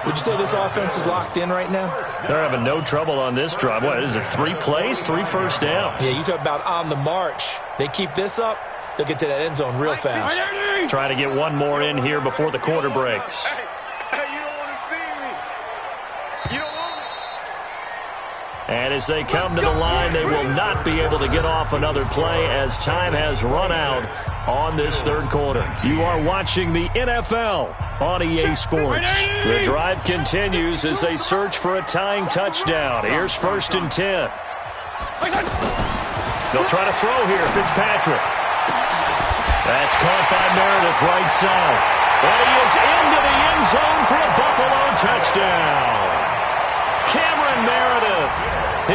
[SPEAKER 2] Would you say this offense is locked in right now?
[SPEAKER 1] They're having no trouble on this drive. What is it, 3 plays, 3 first downs?
[SPEAKER 2] Yeah, you talk about on the march. They keep this up, they'll get to that end zone real fast.
[SPEAKER 1] Trying to get one more in here before the quarter breaks.
[SPEAKER 4] Hey, you don't want to see me. You don't want me.
[SPEAKER 1] And as they come to the line, they will not be able to get off another play as time has run out on this 3rd quarter. You are watching the NFL on EA Sports. The drive continues as they search for a tying touchdown. Here's 1st and 10. They'll try to throw here, Fitzpatrick. That's caught by Meredith right side. And he is into the end zone for a Buffalo touchdown. Cameron Meredith,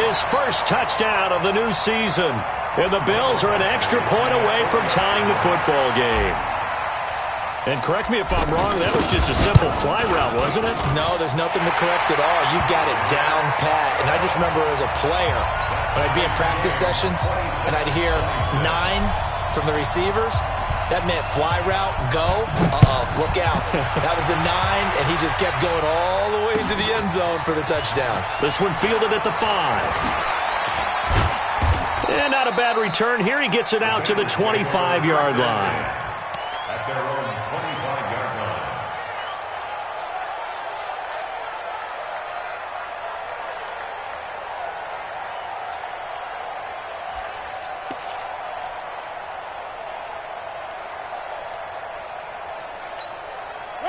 [SPEAKER 1] his first touchdown of the new season. And the Bills are an extra point away from tying the football game. And correct me if I'm wrong, that was just a simple fly route, wasn't it?
[SPEAKER 2] No, there's nothing to correct at all. You got it down pat. And I just remember as a player, when I'd be in practice sessions and I'd hear 9 from the receivers, that meant fly route, go, look out. That was the 9, and he just kept going all the way to the end zone for the touchdown.
[SPEAKER 1] This one fielded at the 5. And not a bad return here. He gets it out to the 25-yard line.
[SPEAKER 3] At their own 25-yard line.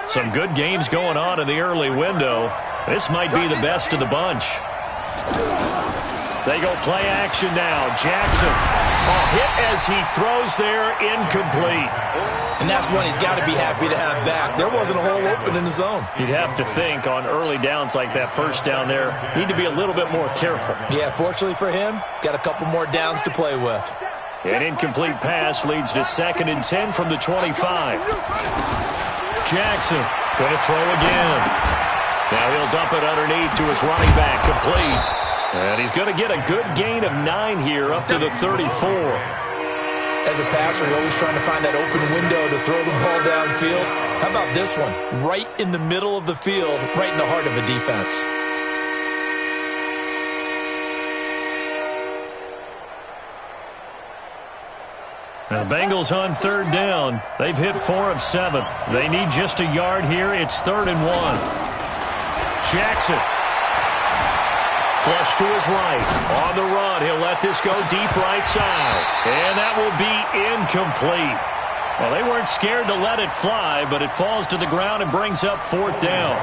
[SPEAKER 1] Some good games going on in the early window. This might be the best of the bunch. They go play action now. Jackson, a hit as he throws there, incomplete.
[SPEAKER 2] And that's one he's got to be happy to have back. There wasn't a hole open in the zone.
[SPEAKER 1] You'd have to think on early downs like that first down there, need to be a little bit more careful.
[SPEAKER 2] Yeah, fortunately for him, got a couple more downs to play with.
[SPEAKER 1] An incomplete pass leads to 2nd and 10 from the 25. Jackson going to throw again. Now he'll dump it underneath to his running back, complete. And he's going to get a good gain of 9 here up to the 34.
[SPEAKER 2] As a passer, you're always trying to find that open window to throw the ball downfield. How about this one? Right in the middle of the field, right in the heart of the defense.
[SPEAKER 1] Now the Bengals on third down. They've hit 4 of 7. They need just a yard here. It's 3rd and 1. Jackson. Flush to his right. On the run. He'll let this go deep right side. And that will be incomplete. Well, they weren't scared to let it fly, but it falls to the ground and brings up 4th down.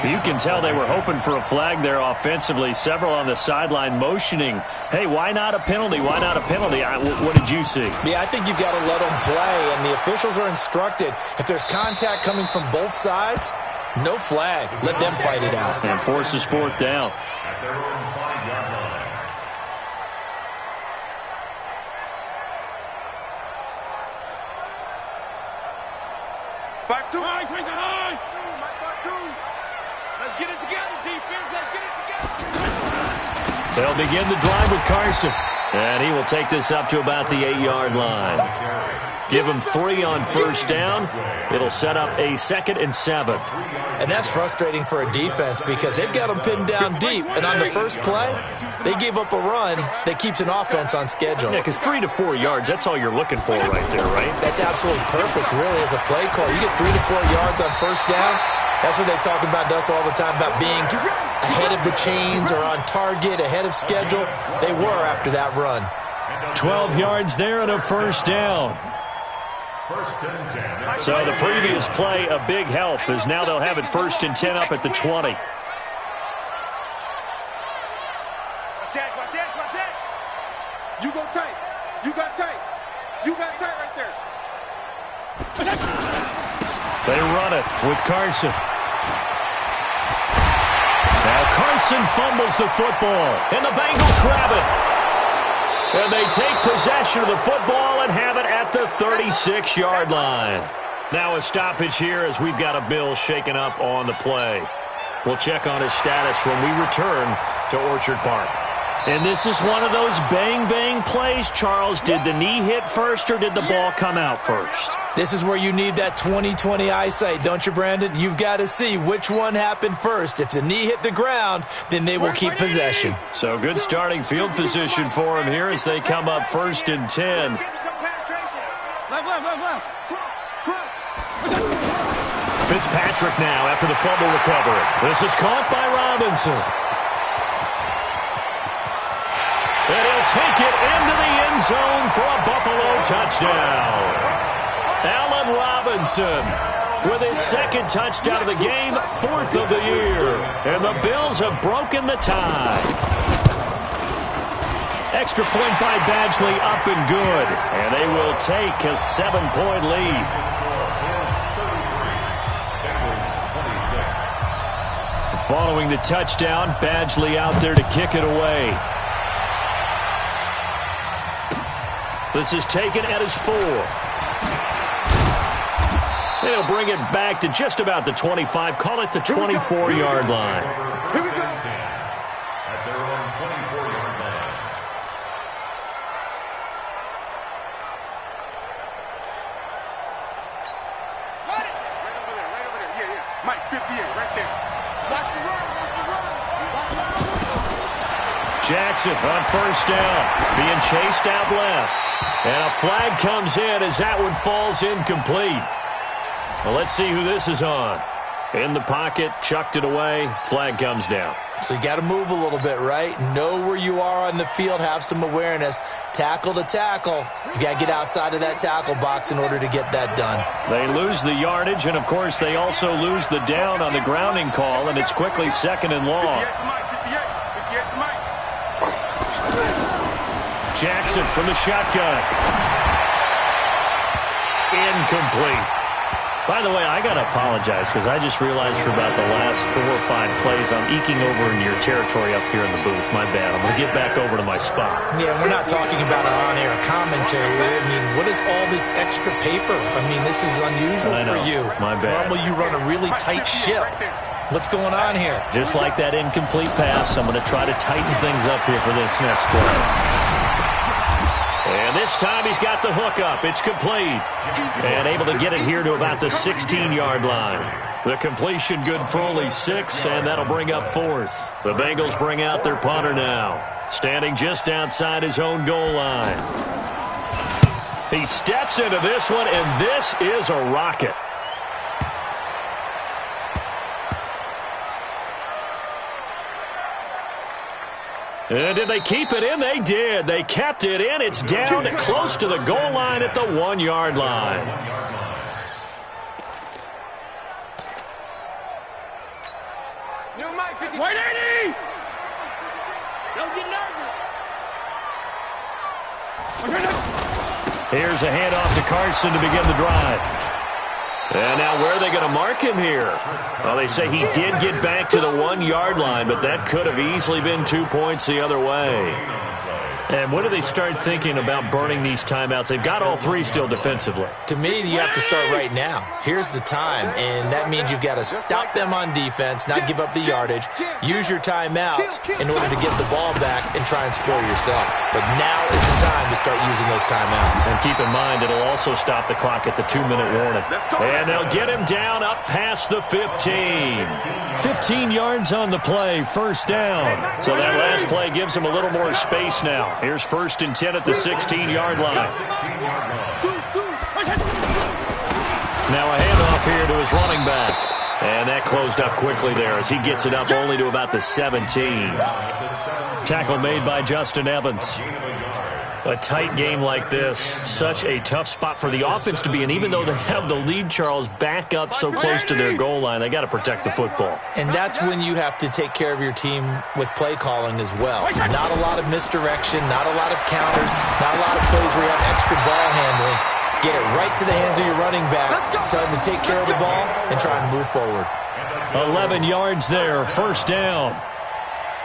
[SPEAKER 1] You can tell they were hoping for a flag there offensively. Several on the sideline motioning, hey, why not a penalty? Why not a penalty? What did you see?
[SPEAKER 2] Yeah, I think you've got to let them play, and the officials are instructed. If there's contact coming from both sides, no flag. Let them fight it out.
[SPEAKER 1] And forces 4th down.
[SPEAKER 3] At their own 5-yard line.
[SPEAKER 4] Let's get it together, defense. Let's get it together.
[SPEAKER 1] They'll begin the drive with Carson. And he will take this up to about the 8-yard line. Give him 3 on 1st down. It'll set up a 2nd and 7.
[SPEAKER 2] And that's frustrating for a defense because they've got them pinned down deep. And on the first play, they gave up a run that keeps an offense on schedule.
[SPEAKER 1] Yeah, because 3 to 4 yards, that's all you're looking for right there, right?
[SPEAKER 2] That's absolutely perfect, really, as a play call. You get 3 to 4 yards on 1st down. That's what they talk about us all the time, about being ahead of the chains or on target, ahead of schedule. They were after that run.
[SPEAKER 1] 12 yards there and a 1st down.
[SPEAKER 3] 1st and 10.
[SPEAKER 1] So the previous play, a big help, as now they'll have it 1st and 10 up at the 20.
[SPEAKER 4] Watch that. You go tight. You got tight. You got tight right there.
[SPEAKER 1] They run it with Carson. Now Carson fumbles the football, and the Bengals grab it. And they take possession of the football and have it at the 36-yard line. Now a stoppage here as we've got a Bill shaken up on the play. We'll check on his status when we return to Orchard Park. And this is one of those bang-bang plays. Charles, did the knee hit first or did the ball come out first?
[SPEAKER 2] This is where you need that 20/20 eyesight, don't you, Brandon? You've got to see which one happened first. If the knee hit the ground, then they will keep possession.
[SPEAKER 1] So good starting field position for him here as they come up 1st and 10. Fitzpatrick now after the fumble recovery. This is caught by Robinson. And he'll take it into the end zone for a Buffalo touchdown. Allen Robinson with his 2nd touchdown of the game, 4th of the year. And the Bills have broken the tie. Extra point by Badgley up and good. And they will take a 7-point lead. Following the touchdown, Badgley out there to kick it away. This is taken at his 4. They'll bring it back to just about the 25. Call it the 24-yard line.
[SPEAKER 3] Here we go. At their own 24-yard line.
[SPEAKER 4] Right over there. Yeah. Mike, 58, right there. Watch the run.
[SPEAKER 1] Jackson on 1st down, being chased out left. And a flag comes in as that one falls incomplete. Well, let's see who this is on. In the pocket, chucked it away, flag comes down.
[SPEAKER 2] So you got to move a little bit, right? Know where you are on the field, have some awareness. Tackle to tackle. You got to get outside of that tackle box in order to get that done.
[SPEAKER 1] They lose the yardage, and of course they also lose the down on the grounding call, and it's quickly 2nd and long.
[SPEAKER 4] 58 to Mike.
[SPEAKER 1] Jackson from the shotgun. Incomplete. By the way, I got to apologize because I just realized for about the last 4 or 5 plays I'm eking over into your territory up here in the booth. My bad. I'm going to get back over to my spot.
[SPEAKER 2] Yeah, we're not talking about an on-air commentary. I mean, what is all this extra paper? I mean, this is unusual for you.
[SPEAKER 1] My bad.
[SPEAKER 2] Normally you run a really tight ship. What's going on here?
[SPEAKER 1] Just like that incomplete pass, I'm going to try to tighten things up here for this next play. And this time he's got the hook up. It's complete. And able to get it here to about the 16-yard line. The completion good for only 6, and that'll bring up 4th. The Bengals bring out their punter now, standing just outside his own goal line. He steps into this one, and this is a rocket. And did they keep it in? They did. They kept it in. It's down close to the goal line at the 1-yard line.
[SPEAKER 4] New Mike, 50. 180! Don't get nervous.
[SPEAKER 1] Here's a handoff to Carson to begin the drive. And now where are they going to mark him here? Well, they say he did get back to the 1-yard line, but that could have easily been 2 points the other way. And when do they start thinking about burning these timeouts? They've got all three still defensively.
[SPEAKER 2] To me, you have to start right now. Here's the time, and that means you've got to stop them on defense, not give up the yardage, use your timeouts in order to get the ball back and try and score yourself. But now is the time to start using those timeouts.
[SPEAKER 1] And keep in mind, it'll also stop the clock at the 2-minute warning. And they'll get him down up past the 15. 15 yards on the play, first down. So that last play gives him a little more space now. Here's 1st and 10 at the 16-yard line. Now a handoff here to his running back. And that closed up quickly there as he gets it up only to about the 17. Tackle made by Justin Evans. A tight game like this, such a tough spot for the offense to be in. Even though they have the lead, Charles, back up so close to their goal line, they got to protect the football.
[SPEAKER 2] And that's when you have to take care of your team with play calling as well. Not a lot of misdirection, not a lot of counters, not a lot of plays where you have extra ball handling. Get it right to the hands of your running back, tell him to take care of the ball, and try and move forward.
[SPEAKER 1] 11 yards there, first down.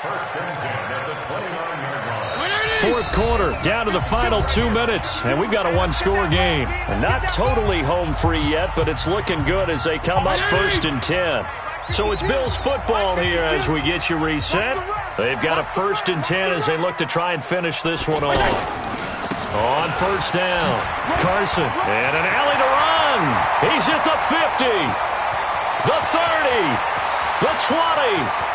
[SPEAKER 3] 1st and 10 at the 29-yard line.
[SPEAKER 1] Fourth quarter, down to the final 2 minutes, and we've got a one-score game. Not totally home free yet, but it's looking good as they come up 1st and 10. So it's Bills football here as we get you reset. They've got a 1st and 10 as they look to try and finish this one off. On 1st down, Carson, and an alley to run. He's at the 50, the 30, the 20.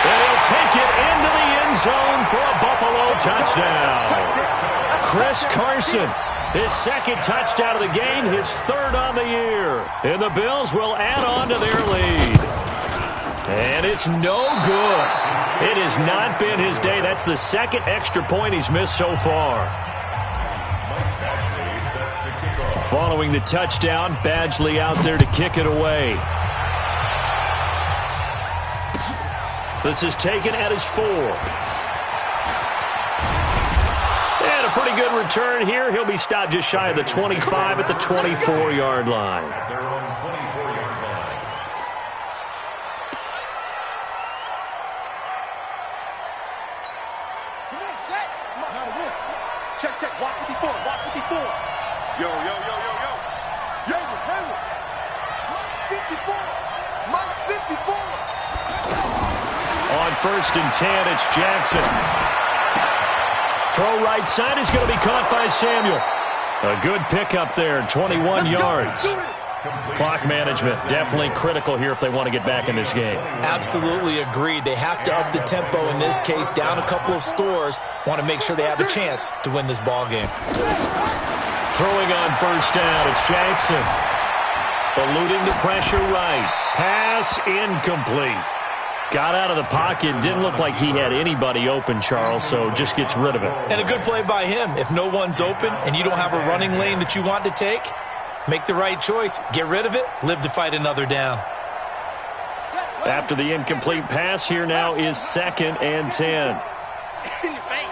[SPEAKER 1] And he'll take it into the end zone for a Buffalo touchdown. Chris Carson, his 2nd touchdown of the game, his 3rd on the year. And the Bills will add on to their lead. And it's no good. It has not been his day. That's the 2nd extra point he's missed so far. Following the touchdown, Badgley out there to kick it away. This is taken at his 4. And a pretty good return here. He'll be stopped just shy of the 25 at the 24-yard line.
[SPEAKER 3] Their own 24-yard line.
[SPEAKER 4] Come on, set. Come on, now the check, check. Watch 54. Watch 54. Yo, yo, yo, yo, yo. Yo, yo. Mike 54. Mike 54.
[SPEAKER 1] On 1st and 10, it's Jackson. Throw right side is going to be caught by Samuel. A good pickup there, 21 yards. Clock management definitely critical here if they want to get back in this game.
[SPEAKER 2] Absolutely agreed. They have to up the tempo in this case, down a couple of scores. Want to make sure they have a chance to win this ball game.
[SPEAKER 1] Throwing on 1st down, it's Jackson. Eluding the pressure right. Pass incomplete. Got out of the pocket. Didn't look like he had anybody open, Charles, so just gets rid of it.
[SPEAKER 2] And a good play by him. If no one's open and you don't have a running lane that you want to take, make the right choice. Get rid of it. Live to fight another down.
[SPEAKER 1] After the incomplete pass, here now is 2nd and 10.
[SPEAKER 4] In your face.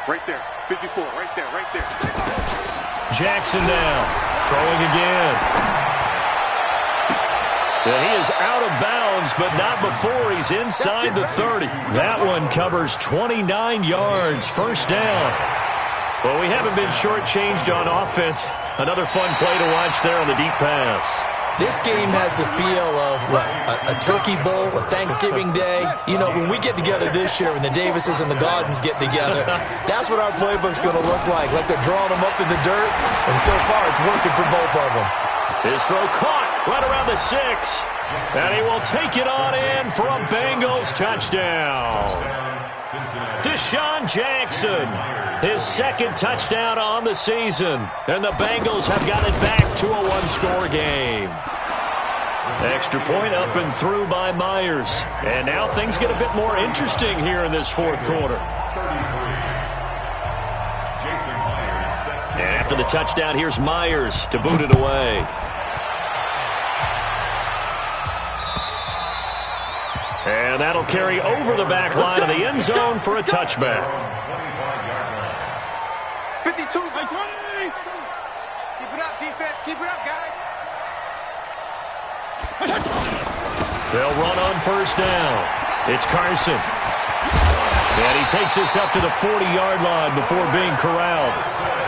[SPEAKER 4] Right there. 54. Right there. Right there.
[SPEAKER 1] Jackson down. Throwing again. And he is out of bounds, but not before he's inside the 30. That one covers 29 yards, 1st down. Well, we haven't been shortchanged on offense. Another fun play to watch there on the deep pass.
[SPEAKER 2] This game has the feel of what, a turkey bowl, a Thanksgiving day. You know, when we get together this year, when the Davises and the Gaudens get together, that's what our playbook's going to look like they're drawing them up in the dirt, and so far it's working for both of them.
[SPEAKER 1] His throw caught right around the 6. And he will take it on in for a Bengals touchdown. Deshaun Jackson, his second touchdown on the season. And the Bengals have got it back to a one-score game. Extra point up and through by Myers. And now things get a bit more interesting here in this fourth quarter. And after the touchdown, here's Myers to boot it away. And that'll carry over the back line of the end zone for a touchback.
[SPEAKER 4] 52. Keep it up, defense. Keep it up, guys.
[SPEAKER 1] They'll run on first down. It's Carson. And he takes this up to the 40-yard line before being corralled.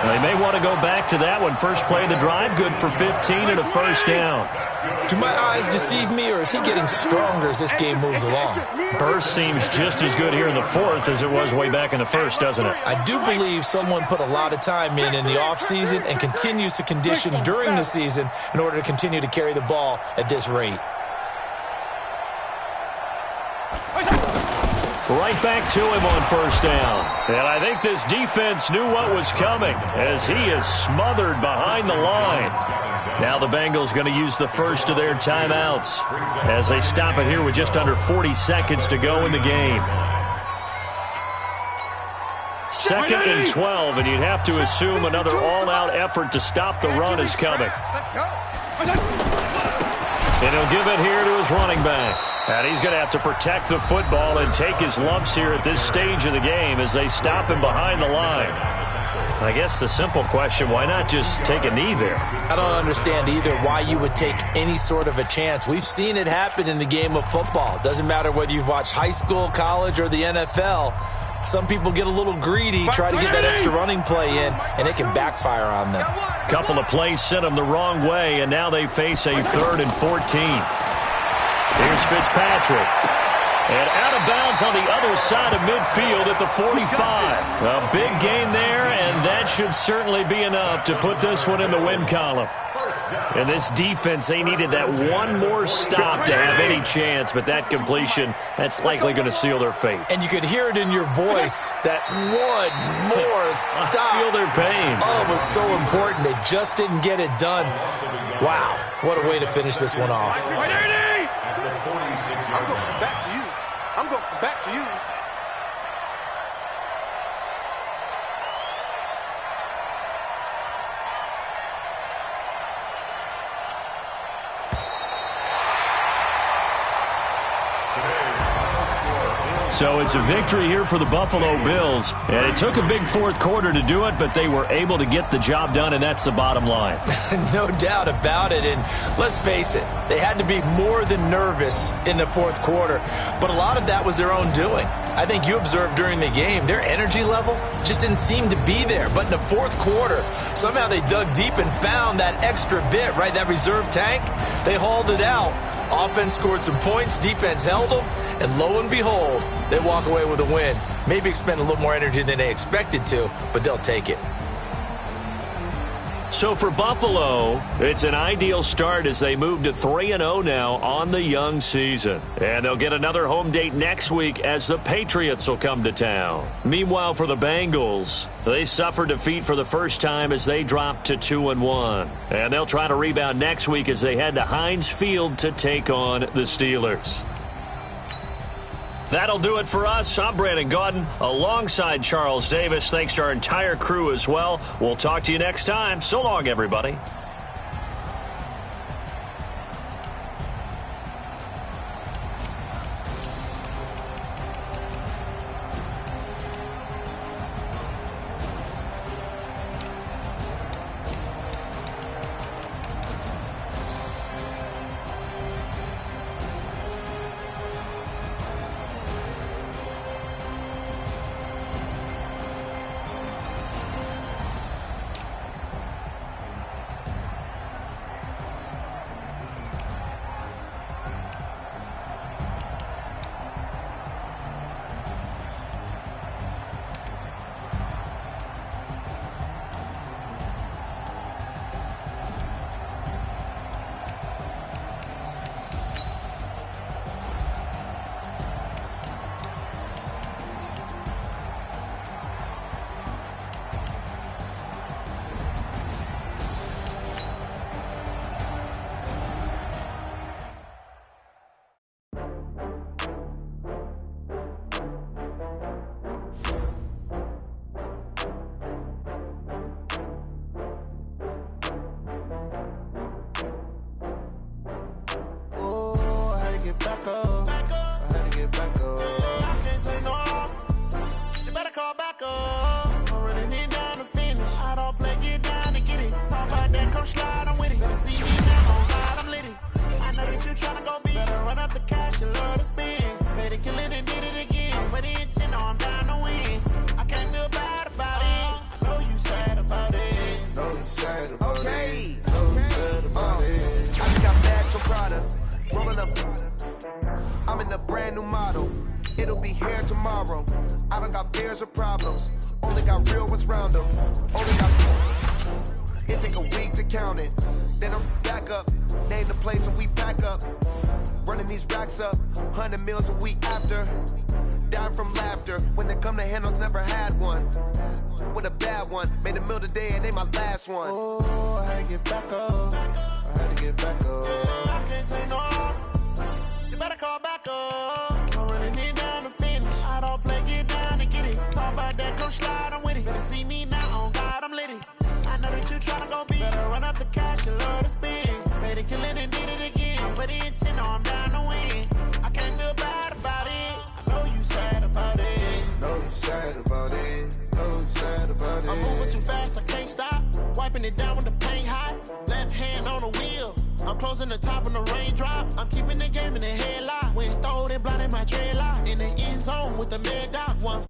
[SPEAKER 1] They may want to go back to that one. First play of the drive, good for 15 and a first down.
[SPEAKER 2] Do my eyes deceive me, or is he getting stronger as this game moves along?
[SPEAKER 1] Burst seems just as good here in the fourth as it was way back in the first, doesn't it?
[SPEAKER 2] I do believe someone put a lot of time in the offseason and continues to condition during the season in order to continue to carry the ball at this rate.
[SPEAKER 1] Right back to him on first down. And I think this defense knew what was coming as he is smothered behind the line. Now the Bengals going to use the first of their timeouts as they stop it here with just under 40 seconds to go in the game. 2nd and 12, and you'd have to assume another all-out effort to stop the run is coming. And he'll give it here to his running back. And he's going to have to protect the football and take his lumps here at this stage of the game as they stop him behind the line. I guess the simple question, why not just take a knee there?
[SPEAKER 2] I don't understand either why you would take any sort of a chance. We've seen it happen in the game of football. Doesn't matter whether you've watched high school, college, or the NFL. Some people get a little greedy, try to get that extra running play in, and it can backfire on them.
[SPEAKER 1] Couple of plays sent them the wrong way, and now they face a 3rd and 14. Here's Fitzpatrick. And out of bounds on the other side of midfield at the 45. A big gain there, and that should certainly be enough to put this one in the win column. And this defense, they needed that one more stop to have any chance, but that completion, that's likely going to seal their fate.
[SPEAKER 2] And you could hear it in your voice, that one more stop.
[SPEAKER 1] I feel their pain.
[SPEAKER 2] Oh, it was so important. They just didn't get it done. Wow, what a way to finish this one off.
[SPEAKER 4] I'm going to come back to you. I'm going to come back to you.
[SPEAKER 1] So it's a victory here for the Buffalo Bills. And it took a big fourth quarter to do it, but they were able to get the job done, and that's the bottom line.
[SPEAKER 2] No doubt about it. And let's face it, they had to be more than nervous in the fourth quarter. But a lot of that was their own doing. I think you observed during the game, their energy level just didn't seem to be there. But in the fourth quarter, somehow they dug deep and found that extra bit, right, that reserve tank. They hauled it out. Offense scored some points, defense held them, and lo and behold, they walk away with a win. Maybe expend a little more energy than they expected to, but they'll take it.
[SPEAKER 1] So for Buffalo, it's an ideal start as they move to 3-0 now on the young season. And they'll get another home date next week as the Patriots will come to town. Meanwhile, for the Bengals, they suffered defeat for the first time as they dropped to 2-1. And they'll try to rebound next week as they head to Heinz Field to take on the Steelers. That'll do it for us. I'm Brandon Gaudin alongside Charles Davis. Thanks to our entire crew as well. We'll talk to you next time. So long, everybody.
[SPEAKER 5] up the cash, you love to spend. Better kill it and did it again. But the intent, no, I'm down to win. I can't feel bad about it. I know you sad about it.
[SPEAKER 6] Know you sad about it. Know you sad about it. I just got bags from Prada. Rolling up. I'm in a brand new model. It'll be here tomorrow. I don't got fears or problems. Only got real ones round them. Only got. It take a week to count it. Then I'm back up. Name the place and we pack up. Running these racks up. 100 meals a week after. Down from laughter. When they come to handles, never had one. With a bad one. Made a meal today and ain't my last one.
[SPEAKER 5] Oh, I had to get back up.
[SPEAKER 6] I had to get back up.
[SPEAKER 5] I can't take no loss. You better call back up. I'm running it down to finish. I don't play, get down and get it. Talk about that, come slide, I'm with it. Better see me now, on God, I'm litty. I know that you tryna go big. Better run up the cash, you love to spend. Better kill it and did it again. But the intent, no, I'm down to win. I can't feel bad about it. I know you sad about it.
[SPEAKER 6] Know you sad about it. Know you sad about it.
[SPEAKER 5] I'm moving too fast, I can't stop. Wiping it down with the paint hot. Left hand on the wheel. I'm closing the top when the raindrop. I'm keeping the game in the headlock. When throwed and blinded my dreadlock. In the end zone with the mad dot. One